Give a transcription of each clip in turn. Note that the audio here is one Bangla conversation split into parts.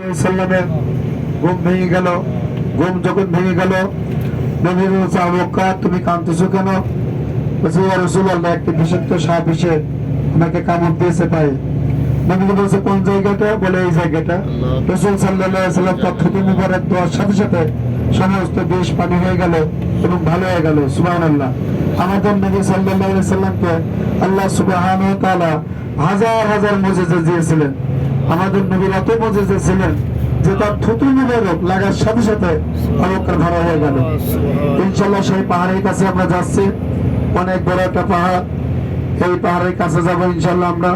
সাল্লামের ঘুম ভেঙে গেল। ঘুম যখন ভেঙে গেল, নবী বলছে, আবু বকর তুমি কাঁদতেছো কেন? বলছে, ইয়া রাসূলুল্লাহ, একটি বিষাক্ত সাপ এসে আমাকে কামড় দিয়েছে পায়ে। নবী বলছে, কোন জায়গাটা? বলে, এই জায়গাটা। রাসূল সাল্লাল্লাহু আলাইহি ওয়াসাল্লাম তার থুতু মুবারক দেওয়ার সাথে সাথে সমস্ত বিষ পানি হয়ে গেল এবং ভালো হয়ে গেল। সুবহানাল্লাহ। আমাদের নবী সাল্লাল্লাহু আলাইহি ওয়াসাল্লামকে আল্লাহ সুবহানাহু ওয়া তাআলা হাজার হাজার মুজিজা দিয়েছিলেন। আমাদের নবীর এত মুজিজা ছিলেন যে তার থুতু মুবারক লাগার সাথে সাথে আবু বকর ভালো হয়ে গেল। ইনশাআল্লাহ সেই পাহাড়ের কাছে আমরা যাচ্ছি, অনেক বড় একটা পাহাড়। এই পাহাড়ের কাছে যাবো ইনশাআল্লাহ। আমরা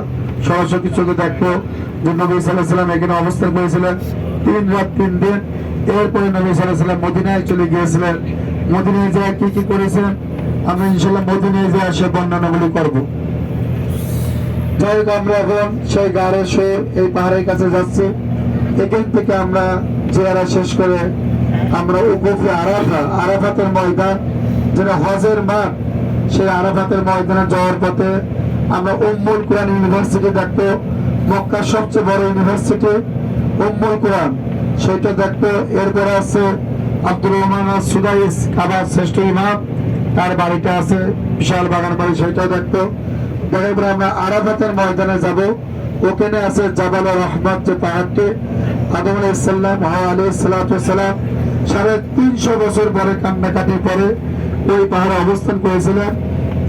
সরাসরি চোখে দেখবো যে নবী সাল্লাল্লাহু আলাইহি ওয়াসাল্লাম এখানে অবস্থান করেছিলেন 3 রাত 3 দিন। এরপরে নবী সাল্লাল্লাহু আলাইহি ওয়াসাল্লাম মদিনায় চলে গিয়েছিলেন। মদিনায় যেয়ে কি কি করেছেন আমরা ইনশাআল্লাহ মদিনায় যেয়ে সে বর্ণনাগুলি করবো। যাই হোক, আমরা এখন সেই গাড়ের শহর এই পাহাড়ের কাছে যাচ্ছি। এখান থেকে আমরা জিয়ারা শেষ করে আমরা উকুফে আরাফা, আরাফাতের ময়দান যেটা হজের মাঠ, সেই আরাফাতের ময়দানে যাওয়ার পথে আমরা উম্মুল কুরআন ইউনিভার্সিটি দেখবো। মক্কার সবচেয়ে বড় ইউনিভার্সিটি উম্মুল কুরআন, সেটা দেখবো। এরপরে আছে আব্দুর রহমান সুদাইস, কাবার শ্রেষ্ঠ ইমাম, তার বাড়িটা আছে বিশাল বাগান বাড়ি, সেটাও দেখবো। তারপরে আমরা আরাফাতের ময়দানে যাব। ওখানে আছে জাবালুর রহমত, যে পাহাড়টি আদম আলাইহিস সালাম আলাইহিস সালাম 350 বছর পরে কান্নাকাটির পরে ওই পাহাড়ে অবস্থান করেছিলেন।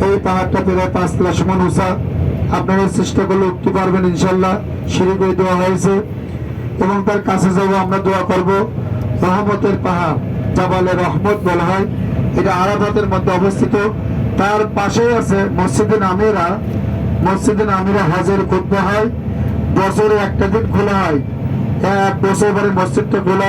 এই পাহাড়টা প্রায় 5 লাখ মান উঁচা। আপনারা চেষ্টা করলে উঠতে পারবেন ইনশাআল্লাহ। সিঁড়ি করে দেওয়া হয়েছে এবং তার কাছে যাব, আমরা দোয়া করব। রহমতের পাহাড়, জাবালে রহমত বলা হয়, এটা আরাফাতের মধ্যে অবস্থিত। তার পাশেই আছে মসজিদে নামিরা। মসজিদে নামিরা হজের খুতবা হয়, বছরে একটা দিন খোলা হয়। 1 বছর পরে মসজিদটা খোলা